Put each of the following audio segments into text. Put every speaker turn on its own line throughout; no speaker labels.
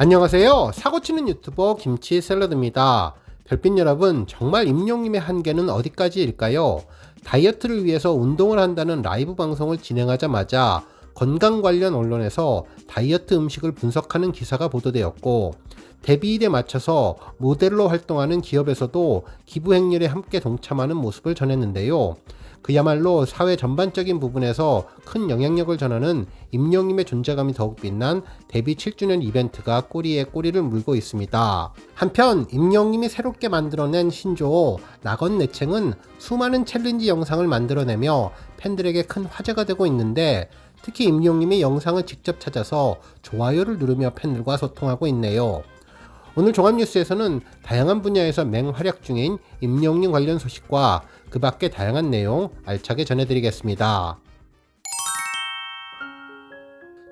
안녕하세요. 사고치는 유튜버 김치샐러드입니다. 별빛 여러분, 정말 임용님의 한계는 어디까지일까요? 다이어트를 위해서 운동을 한다는 라이브 방송을 진행하자마자 건강 관련 언론에서 다이어트 음식을 분석하는 기사가 보도되었고, 데뷔일에 맞춰서 모델로 활동하는 기업에서도 기부 행렬에 함께 동참하는 모습을 전했는데요. 그야말로 사회 전반적인 부분에서 큰 영향력을 전하는 임영님의 존재감이 더욱 빛난 데뷔 7주년 이벤트가 꼬리에 꼬리를 물고 있습니다. 한편 임영님이 새롭게 만들어낸 신조어 낙원내챙은 수많은 챌린지 영상을 만들어내며 팬들에게 큰 화제가 되고 있는데, 특히 임영님이 영상을 직접 찾아서 좋아요를 누르며 팬들과 소통하고 있네요. 오늘 종합뉴스에서는 다양한 분야에서 맹활약 중인 임영님 관련 소식과 그 밖의 다양한 내용 알차게 전해드리겠습니다.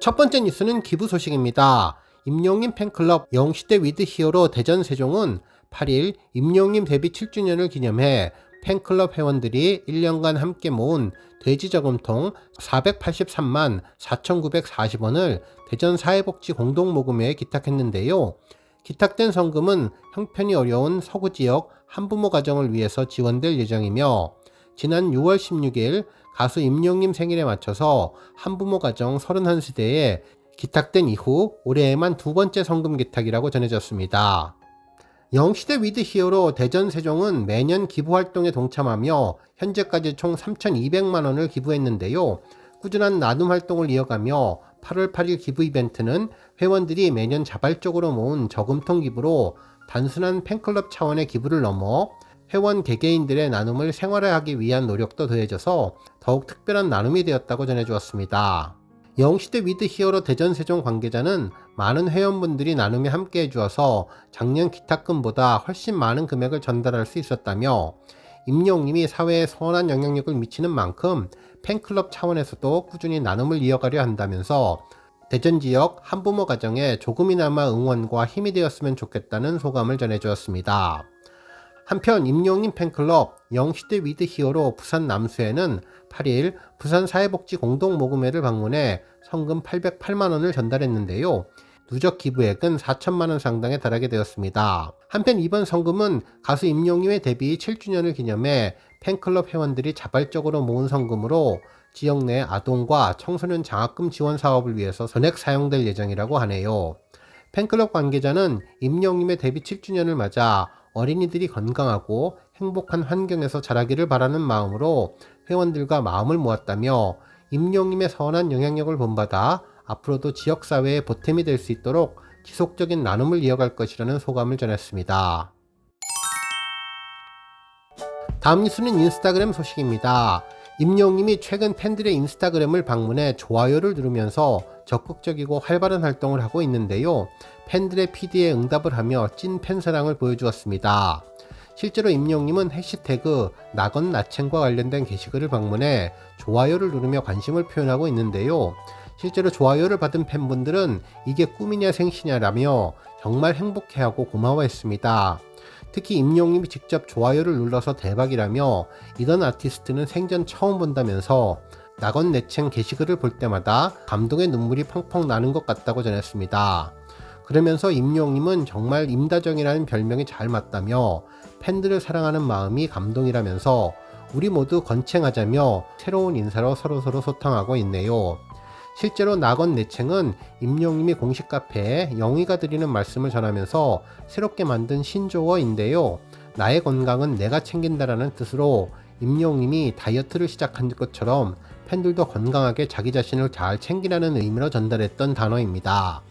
첫 번째 뉴스는 기부 소식입니다. 임영님 팬클럽 영시대 위드 히어로 대전 세종은 8일 임영님 데뷔 7주년을 기념해 팬클럽 회원들이 1년간 함께 모은 돼지 저금통 483만 4,940원을 대전 사회복지 공동모금회에 기탁했는데요. 기탁된 성금은 형편이 어려운 서구 지역 한부모 가정을 위해서 지원될 예정이며, 지난 6월 16일 가수 임영님 생일에 맞춰서 한부모 가정 31세대에 기탁된 이후 올해에만 두 번째 성금 기탁이라고 전해졌습니다. 영시대 위드 히어로 대전 세종은 매년 기부 활동에 동참하며 현재까지 총 3,200만 원을 기부했는데요. 꾸준한 나눔 활동을 이어가며 8월 8일 기부 이벤트는 회원들이 매년 자발적으로 모은 저금통 기부로 단순한 팬클럽 차원의 기부를 넘어 회원 개개인들의 나눔을 생활화하기 위한 노력도 더해져서 더욱 특별한 나눔이 되었다고 전해주었습니다. 영시대 위드 히어로 대전 세종 관계자는 많은 회원분들이 나눔에 함께 해주어서 작년 기탁금보다 훨씬 많은 금액을 전달할 수 있었다며, 임영님이 사회에 선한 영향력을 미치는 만큼 팬클럽 차원에서도 꾸준히 나눔을 이어가려 한다면서 대전 지역 한부모 가정에 조금이나마 응원과 힘이 되었으면 좋겠다는 소감을 전해주었습니다. 한편 임영님 팬클럽 영시대 위드 히어로 부산 남수에는 8일 부산 사회복지 공동모금회를 방문해 성금 808만원을 전달했는데요. 누적 기부액은 4천만원 상당에 달하게 되었습니다. 한편 이번 성금은 가수 임영님의 데뷔 7주년을 기념해 팬클럽 회원들이 자발적으로 모은 성금으로 지역 내 아동과 청소년 장학금 지원 사업을 위해서 전액 사용될 예정이라고 하네요. 팬클럽 관계자는 임영님의 데뷔 7주년을 맞아 어린이들이 건강하고 행복한 환경에서 자라기를 바라는 마음으로 회원들과 마음을 모았다며, 임영님의 선한 영향력을 본받아 앞으로도 지역사회의 보탬이 될 수 있도록 지속적인 나눔을 이어갈 것이라는 소감을 전했습니다. 다음 뉴스는 인스타그램 소식입니다. 임영님이 최근 팬들의 인스타그램을 방문해 좋아요를 누르면서 적극적이고 활발한 활동을 하고 있는데요. 팬들의 PD에 응답을 하며 찐 팬사랑을 보여주었습니다. 실제로 임영님은 해시태그 낙원나챙과 관련된 게시글을 방문해 좋아요를 누르며 관심을 표현하고 있는데요. 실제로 좋아요를 받은 팬분들은 이게 꿈이냐 생시냐라며 정말 행복해하고 고마워했습니다. 특히 임영님이 직접 좋아요를 눌러서 대박이라며 이런 아티스트는 생전 처음 본다면서 낙원내챙 게시글을 볼 때마다 감동의 눈물이 펑펑 나는 것 같다고 전했습니다. 그러면서 임영님은 정말 임다정이라는 별명이 잘 맞다며 팬들을 사랑하는 마음이 감동이라면서 우리 모두 건챙하자며 새로운 인사로 서로서로 소통하고 있네요. 실제로 낙원내챙은 임영님이 공식 카페에 영희가 드리는 말씀을 전하면서 새롭게 만든 신조어인데요. 나의 건강은 내가 챙긴다라는 뜻으로 임영님이 다이어트를 시작한 것처럼 팬들도 건강하게 자기 자신을 잘 챙기라는 의미로 전달했던 단어입니다.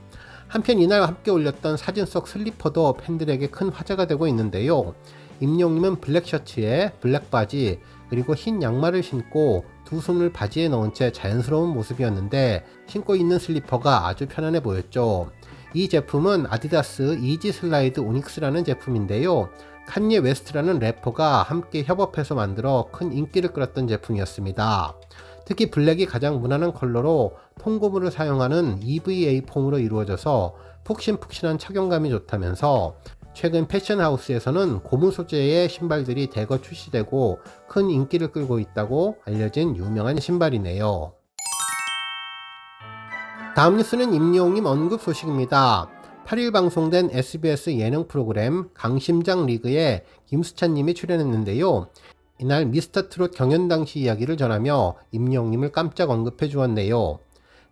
한편 이날 함께 올렸던 사진 속 슬리퍼도 팬들에게 큰 화제가 되고 있는데요. 임영님은 블랙 셔츠에 블랙 바지 그리고 흰 양말을 신고 두 손을 바지에 넣은 채 자연스러운 모습이었는데, 신고 있는 슬리퍼가 아주 편안해 보였죠. 이 제품은 아디다스 이지 슬라이드 오닉스라는 제품인데요. 칸예 웨스트라는 래퍼가 함께 협업해서 만들어 큰 인기를 끌었던 제품이었습니다. 특히 블랙이 가장 무난한 컬러로 통고무를 사용하는 EVA 폼으로 이루어져서 푹신푹신한 착용감이 좋다면서, 최근 패션하우스에서는 고무 소재의 신발들이 대거 출시되고 큰 인기를 끌고 있다고 알려진 유명한 신발이네요. 다음 뉴스는 임영웅님 언급 소식입니다. 8일 방송된 SBS 예능 프로그램 강심장 리그에 김수찬님이 출연했는데요. 이날 미스터트롯 경연 당시 이야기를 전하며 임영웅님을 깜짝 언급해 주었네요.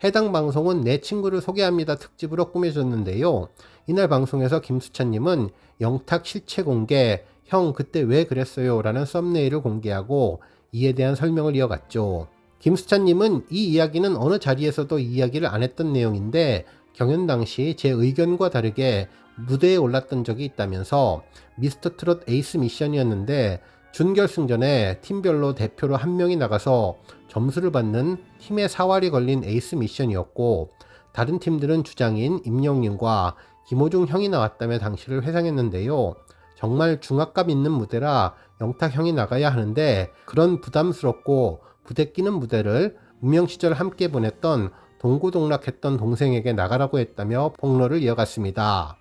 해당 방송은 내 친구를 소개합니다 특집으로 꾸며졌는데요. 이날 방송에서 김수찬님은 영탁 실체 공개, 형 그때 왜 그랬어요? 라는 썸네일을 공개하고 이에 대한 설명을 이어갔죠. 김수찬님은 이 이야기는 어느 자리에서도 이야기를 안 했던 내용인데 경연 당시 제 의견과 다르게 무대에 올랐던 적이 있다면서 미스터트롯 에이스 미션이었는데 준결승전에 팀별로 대표로 한 명이 나가서 점수를 받는 팀의 사활이 걸린 에이스 미션이었고 다른 팀들은 주장인 임영웅과 김호중 형이 나왔다며 당시를 회상했는데요. 정말 중압감 있는 무대라 영탁 형이 나가야 하는데 그런 부담스럽고 부대끼는 무대를 무명 시절 함께 보냈던 동고동락했던 동생에게 나가라고 했다며 폭로를 이어갔습니다.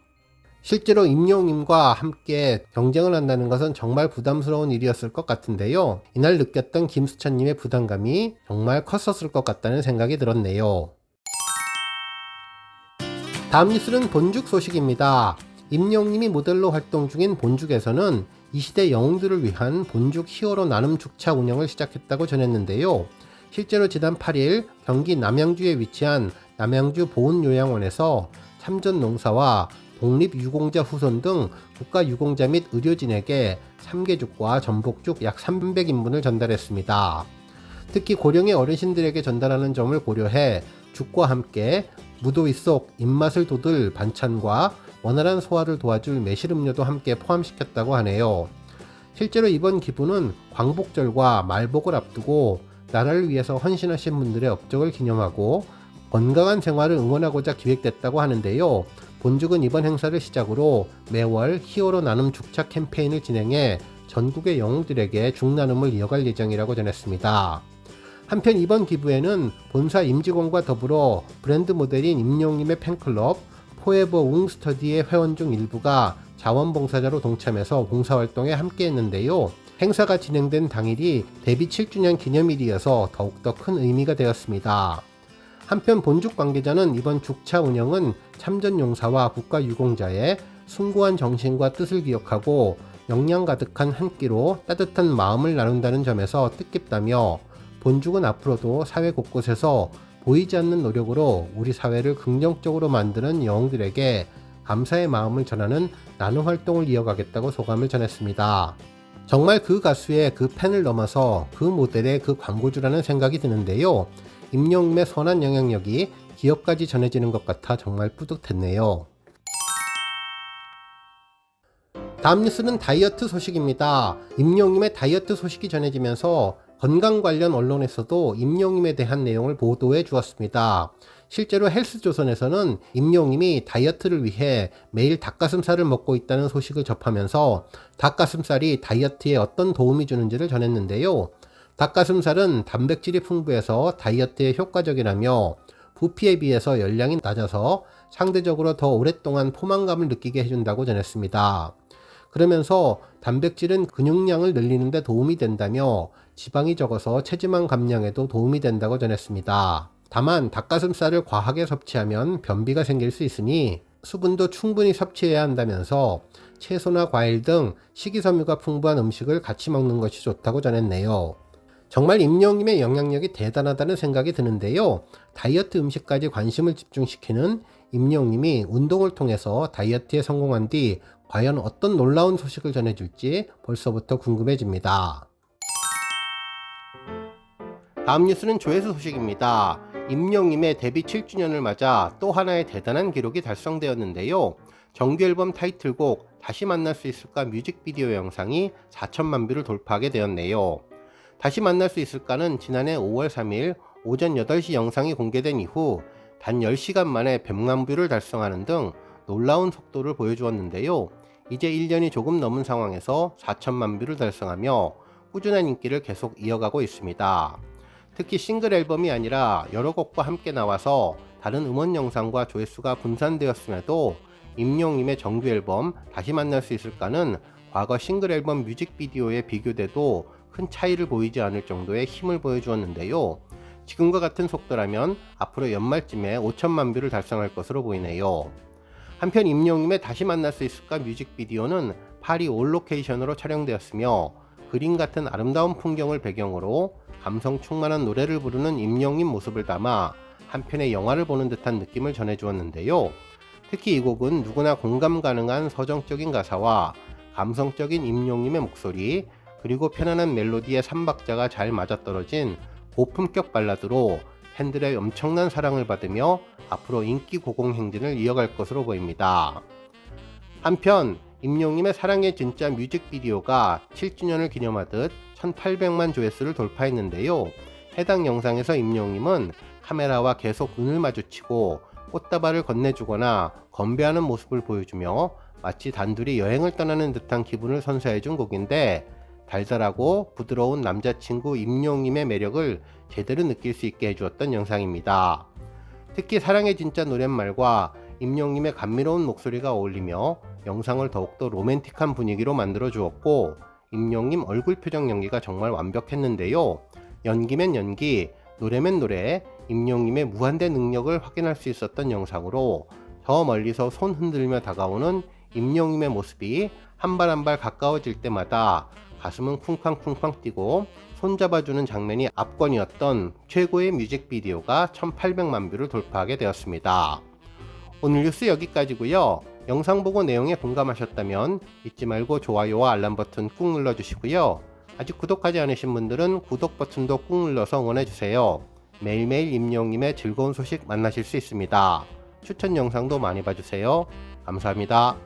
실제로 임영웅님과 함께 경쟁을 한다는 것은 정말 부담스러운 일이었을 것 같은데요. 이날 느꼈던 김수찬님의 부담감이 정말 컸었을 것 같다는 생각이 들었네요. 다음 뉴스는 본죽 소식입니다. 임영웅님이 모델로 활동 중인 본죽에서는 이 시대 영웅들을 위한 본죽 히어로 나눔 죽차 운영을 시작했다고 전했는데요. 실제로 지난 8일 경기 남양주에 위치한 남양주 보훈요양원에서 참전농사와 독립유공자 후손 등 국가유공자 및 의료진에게 삼계죽과 전복죽 약 300인분을 전달했습니다. 특히 고령의 어르신들에게 전달하는 점을 고려해 죽과 함께 무더위 속 입맛을 돋을 반찬과 원활한 소화를 도와줄 매실음료도 함께 포함시켰다고 하네요. 실제로 이번 기부는 광복절과 말복을 앞두고 나라를 위해서 헌신하신 분들의 업적을 기념하고 건강한 생활을 응원하고자 기획됐다고 하는데요. 본죽은 이번 행사를 시작으로 매월 히어로 나눔 죽차 캠페인을 진행해 전국의 영웅들에게 죽 나눔을 이어갈 예정이라고 전했습니다. 한편 이번 기부에는 본사 임직원과 더불어 브랜드 모델인 임영웅님의 팬클럽 포에버 웅스터디의 회원 중 일부가 자원봉사자로 동참해서 봉사활동에 함께했는데요. 행사가 진행된 당일이 데뷔 7주년 기념일이어서 더욱더 큰 의미가 되었습니다. 한편 본죽 관계자는 이번 죽차 운영은 참전용사와 국가유공자의 숭고한 정신과 뜻을 기억하고 영양 가득한 한 끼로 따뜻한 마음을 나눈다는 점에서 뜻깊다며 본죽은 앞으로도 사회 곳곳에서 보이지 않는 노력으로 우리 사회를 긍정적으로 만드는 영웅들에게 감사의 마음을 전하는 나눔 활동을 이어가겠다고 소감을 전했습니다. 정말 그 가수의 그 팬을 넘어서 그 모델의 그 광고주라는 생각이 드는데요. 임영웅의 선한 영향력이 기업까지 전해지는 것 같아 정말 뿌듯했네요. 다음 뉴스는 다이어트 소식입니다. 임영웅의 다이어트 소식이 전해지면서 건강 관련 언론에서도 임영웅에 대한 내용을 보도해 주었습니다. 실제로 헬스조선에서는 임영웅이 다이어트를 위해 매일 닭가슴살을 먹고 있다는 소식을 접하면서 닭가슴살이 다이어트에 어떤 도움이 주는지를 전했는데요. 닭가슴살은 단백질이 풍부해서 다이어트에 효과적이라며 부피에 비해서 열량이 낮아서 상대적으로 더 오랫동안 포만감을 느끼게 해준다고 전했습니다. 그러면서 단백질은 근육량을 늘리는 데 도움이 된다며 지방이 적어서 체지방 감량에도 도움이 된다고 전했습니다. 다만 닭가슴살을 과하게 섭취하면 변비가 생길 수 있으니 수분도 충분히 섭취해야 한다면서 채소나 과일 등 식이섬유가 풍부한 음식을 같이 먹는 것이 좋다고 전했네요. 정말 임영웅의 영향력이 대단하다는 생각이 드는데요. 다이어트 음식까지 관심을 집중시키는 임영웅이 운동을 통해서 다이어트에 성공한 뒤 과연 어떤 놀라운 소식을 전해줄지 벌써부터 궁금해집니다. 다음 뉴스는 조회수 소식입니다. 임영웅의 데뷔 7주년을 맞아 또 하나의 대단한 기록이 달성되었는데요. 정규앨범 타이틀곡 다시 만날 수 있을까 뮤직비디오 영상이 4천만 뷰를 돌파하게 되었네요. 다시 만날 수 있을까는 지난해 5월 3일 오전 8시 영상이 공개된 이후 단 10시간 만에 100만 뷰를 달성하는 등 놀라운 속도를 보여주었는데요. 이제 1년이 조금 넘은 상황에서 4천만 뷰를 달성하며 꾸준한 인기를 계속 이어가고 있습니다. 특히 싱글 앨범이 아니라 여러 곡과 함께 나와서 다른 음원 영상과 조회수가 분산되었음에도 임영웅의 정규 앨범 다시 만날 수 있을까는 과거 싱글 앨범 뮤직비디오에 비교돼도 큰 차이를 보이지 않을 정도의 힘을 보여주었는데요. 지금과 같은 속도라면 앞으로 연말쯤에 5천만 뷰를 달성할 것으로 보이네요. 한편 임영웅의 다시 만날 수 있을까 뮤직비디오는 파리 올 로케이션으로 촬영되었으며 그림 같은 아름다운 풍경을 배경으로 감성 충만한 노래를 부르는 임영웅 모습을 담아 한편의 영화를 보는 듯한 느낌을 전해주었는데요. 특히 이 곡은 누구나 공감 가능한 서정적인 가사와 감성적인 임영웅의 목소리, 그리고 편안한 멜로디의 3박자가 잘 맞아떨어진 고품격 발라드로 팬들의 엄청난 사랑을 받으며 앞으로 인기 고공 행진을 이어갈 것으로 보입니다. 한편 임영웅의 사랑의 진짜 뮤직비디오가 7주년을 기념하듯 1800만 조회수를 돌파했는데요. 해당 영상에서 임영웅은 카메라와 계속 눈을 마주치고 꽃다발을 건네주거나 건배하는 모습을 보여주며 마치 단둘이 여행을 떠나는 듯한 기분을 선사해준 곡인데, 달달하고 부드러운 남자친구 임영웅의 매력을 제대로 느낄 수 있게 해주었던 영상입니다. 특히 사랑의 진짜 노랫말과 임영웅의 감미로운 목소리가 어울리며 영상을 더욱더 로맨틱한 분위기로 만들어 주었고, 임영웅 얼굴 표정 연기가 정말 완벽했는데요. 연기면 연기, 노래면 노래, 임영웅의 무한대 능력을 확인할 수 있었던 영상으로 저 멀리서 손 흔들며 다가오는 임영웅의 모습이 한 발 한 발 가까워질 때마다 가슴은 쿵쾅쿵쾅 뛰고 손잡아주는 장면이 압권이었던 최고의 뮤직비디오가 1800만 뷰를 돌파하게 되었습니다. 오늘 뉴스 여기까지고요. 영상 보고 내용에 공감하셨다면 잊지 말고 좋아요와 알람 버튼 꾹 눌러주시고요. 아직 구독하지 않으신 분들은 구독 버튼도 꾹 눌러서 응원해주세요. 매일매일 임영웅의 즐거운 소식 만나실 수 있습니다. 추천 영상도 많이 봐주세요. 감사합니다.